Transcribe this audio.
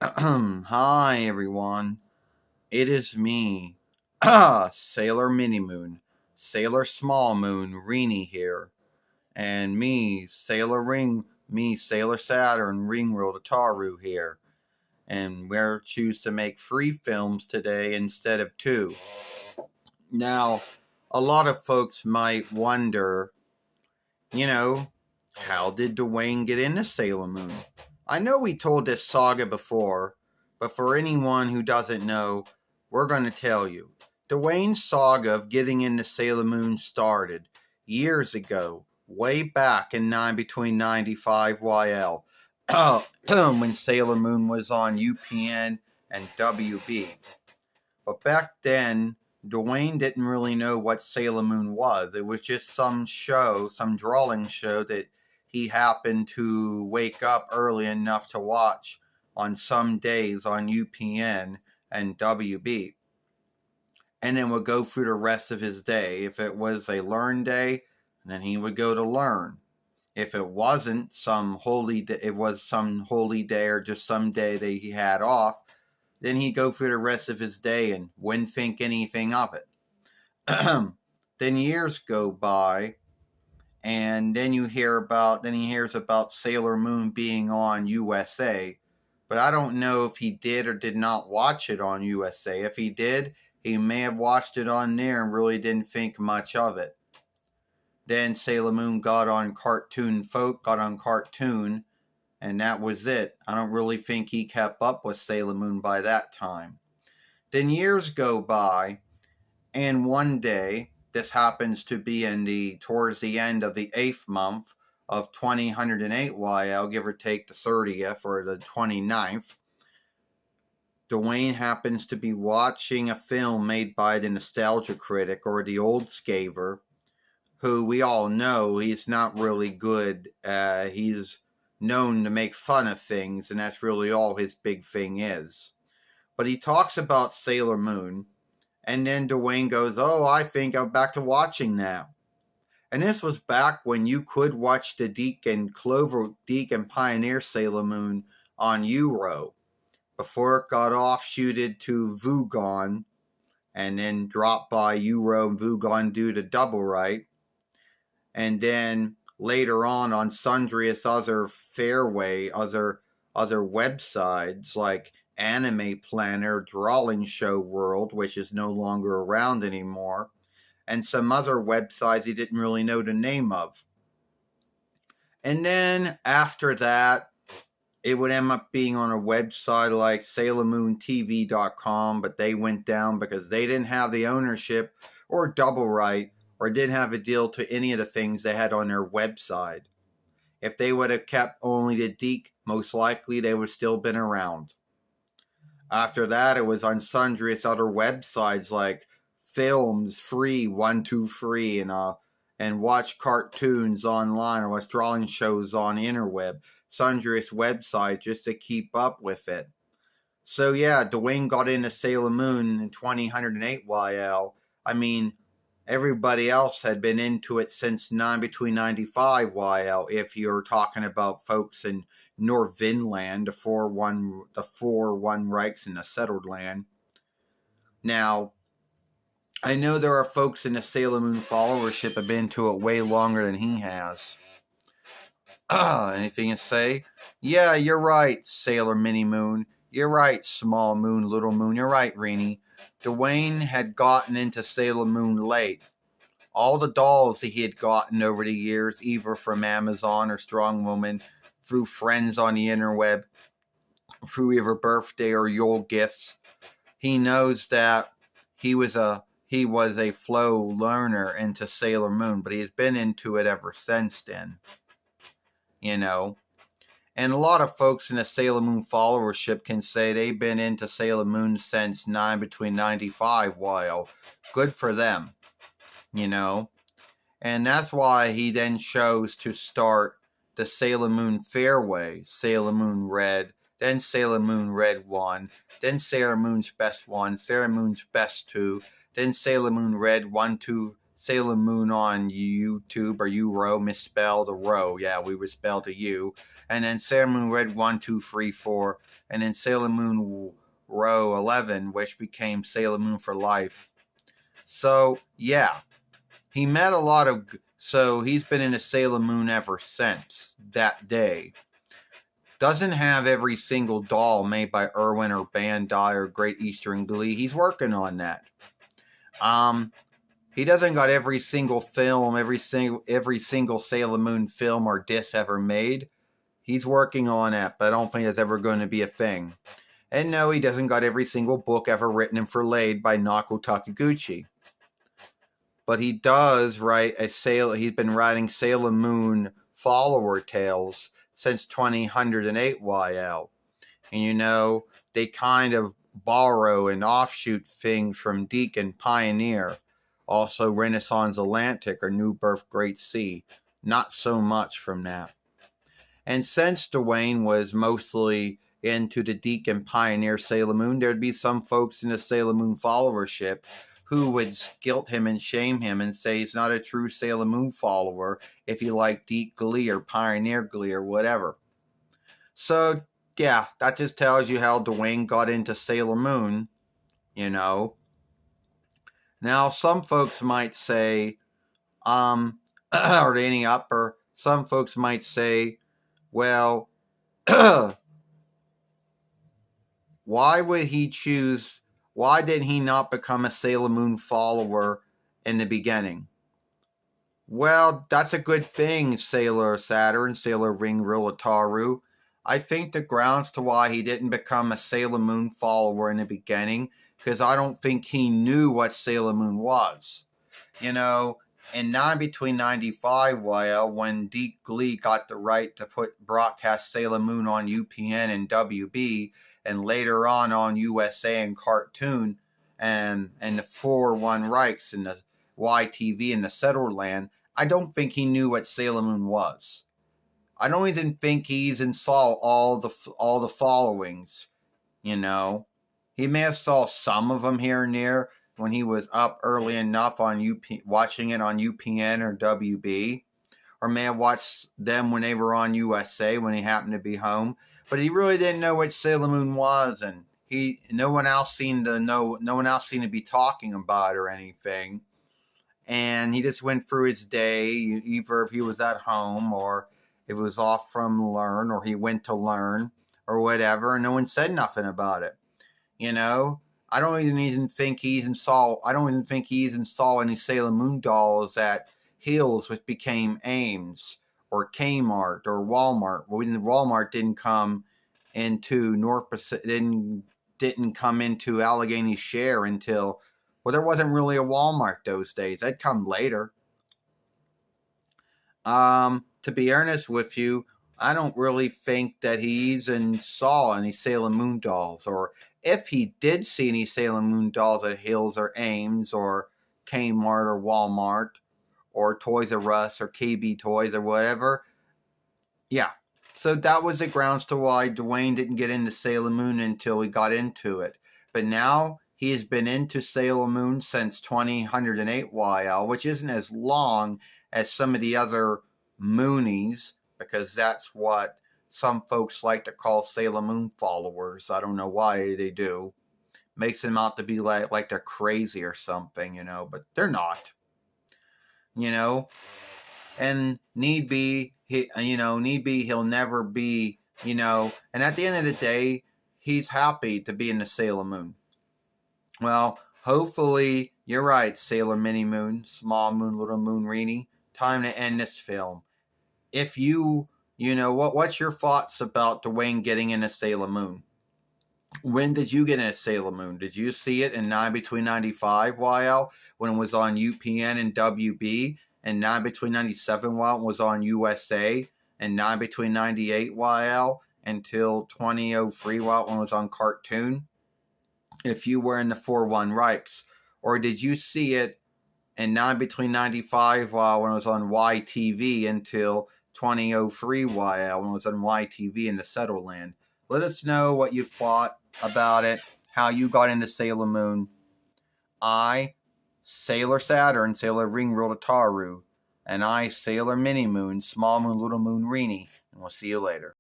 Hi, everyone. It is me, Sailor Mini Moon, Sailor Small Moon, Reenie here, and Sailor Saturn, Ringworld Ataru here, and we're choose to make 3 films today instead of 2. Now, a lot of folks might wonder, you know, how did Duane get into Sailor Moon? I know we told this saga before, but for anyone who doesn't know, we're going to tell you. Duane's saga of getting into Sailor Moon started years ago, way back in between 95 YL, when Sailor Moon was on UPN and WB. But back then, Duane didn't really know what Sailor Moon was. It was just some show, some drawing show that he happened to wake up early enough to watch on some days on UPN and WB. And then would go through the rest of his day. If it was a learn day, then he would go to learn. If it wasn't some holy day, it was some holy day or just some day that he had off, then he'd go through the rest of his day and wouldn't think anything of it. Then years go by, and then he hears about Sailor Moon being on USA. But I don't know if he did or did not watch it on USA. If he did, he may have watched it on there and really didn't think much of it. Then Sailor Moon got on Cartoon, and that was it. I don't really think he kept up with Sailor Moon by that time. Then years go by, and one day, this happens to be towards the end of the 8th month of 2008 YL, give or take the 30th or the 29th, Duane happens to be watching a film made by the Nostalgia Critic, or the Old Scaver, who we all know he's not really good. He's known to make fun of things, and that's really all his big thing is. But he talks about Sailor Moon, and then Duane goes, "Oh, I think I'm back to watching now." And this was back when you could watch the Deke and Pioneer Sailor Moon on Euro, before it got offshooted to Vugon, and then dropped by Euro and Vugon due to double right. And then later on sundry other other websites like Anime Planner, Drawing Show World, which is no longer around anymore, and some other websites he didn't really know the name of. And then after that, it would end up being on a website like SailorMoonTV.com, but they went down because they didn't have the ownership or double right, or didn't have a deal to any of the things they had on their website. If they would have kept only the Deke, most likely they would have still been around. After that, it was on sundry other websites like Films Free 123 and watch cartoons online or watch drawing shows on interweb, sundry websites just to keep up with it. So yeah, Duane got into Sailor Moon in 2008 YL. I mean, everybody else had been into it since between 95 YL, if you're talking about folks in Norvinland, the 4-1 Reichs in the settled land. Now, I know there are folks in the Sailor Moon followership have been to it way longer than he has. Anything to say? Yeah, you're right, Sailor Mini Moon. You're right, Small Moon, Little Moon. You're right, Reenie. Duane had gotten into Sailor Moon late. All the dolls that he had gotten over the years, either from Amazon or Strong Woman, through friends on the interweb, through either birthday or Yule gifts, he knows that he was a flow learner into Sailor Moon, but he's been into it ever since then. And a lot of folks in the Sailor Moon followership can say they've been into Sailor Moon since between 95 while. Good for them, And that's why he then chose to start the Sailor Moon Fairway, Sailor Moon Red, then Sailor Moon Red 1, then Sailor Moon's Best 1, Sailor Moon's Best 2, then Sailor Moon Red 1, 2, Sailor Moon on YouTube, or Euro, misspelled a row. Yeah, we misspelled a U. And then Sailor Moon Red 1, 2, 3, 4. And then Sailor Moon Row 11, which became Sailor Moon for Life. So, yeah, he met a lot of. So he's been in a Sailor Moon ever since that day. Doesn't have every single doll made by Irwin or Bandai or Great Eastern Glee. He's working on that. He doesn't got every single film, every single Sailor Moon film or disc ever made. He's working on it, but I don't think it's ever going to be a thing. And no, he doesn't got every single book ever written and laid by Naoko Takiguchi. But he does write he's been writing Sailor Moon follower tales since 2008 YL. And they kind of borrow and offshoot things from Deke and Pioneer. Also Renaissance Atlantic or New Birth Great Sea. Not so much from that. And since Duane was mostly into the Deke and Pioneer Sailor Moon, there'd be some folks in the Sailor Moon followership who would guilt him and shame him and say he's not a true Sailor Moon follower if he liked Deke Glee or Pioneer Glee or whatever. So, yeah, that just tells you how Duane got into Sailor Moon, Now, some folks might say, or any upper, some folks might say, well, why did he not become a Sailor Moon follower in the beginning? Well, that's a good thing, Sailor Saturn, Sailor Ring Rilataru. I think the grounds to why he didn't become a Sailor Moon follower in the beginning, because I don't think he knew what Sailor Moon was. In between 95 YL, when Deke Glee got the right to broadcast Sailor Moon on UPN and WB, and later on USA and Cartoon, and the 4-1 Reichs and the YTV and the Settled I don't think he knew what Sailor Moon was. I don't even think he even saw all the followings, He may have saw some of them here and there when he was up early enough on watching it on UPN or WB, or may have watched them when they were on USA when he happened to be home. But he really didn't know what Sailor Moon was, and no one else seemed to be talking about it or anything. And he just went through his day, either if he was at home or if he was off from learn, or he went to learn or whatever, and no one said nothing about it. I don't even think he even saw any Sailor Moon dolls at Hills, which became Ames or Kmart or Walmart. Walmart didn't come into didn't come into Allegheny Share until, well, there wasn't really a Walmart those days. That'd come later. To be honest with you, I don't really think that he even saw any Sailor Moon dolls, or if he did see any Sailor Moon dolls at Hills or Ames or Kmart or Walmart or Toys R Us or KB Toys or whatever. Yeah. So that was the grounds to why Duane didn't get into Sailor Moon until he got into it. But now he has been into Sailor Moon since 2008 YL, which isn't as long as some of the other Moonies, because that's what some folks like to call Sailor Moon followers. I don't know why they do. Makes them out to be like they're crazy or something, but they're not. And need be, he'll never be, and at the end of the day, he's happy to be in the Sailor Moon. Well, hopefully, you're right, Sailor Mini Moon, Small Moon, Little Moon Reenie. Time to end this film. If what's your thoughts about Duane getting into Sailor Moon? When did you get into Sailor Moon? Did you see it in between 95 YL when it was on UPN and WB, and between 97 while it was on USA, and between 98 YL until 2003 while it was on Cartoon? If you were in the 4-1 Reichs, or did you see it in between 95 while when it was on YTV until 2003 YL when it was on YTV in the Settled Land? Let us know what you thought about it, how you got into Sailor Moon. I Sailor Saturn, Sailor Ring World Ataru, and I, Sailor Mini Moon, Small Moon, Little Moon Reenie, and we'll see you later.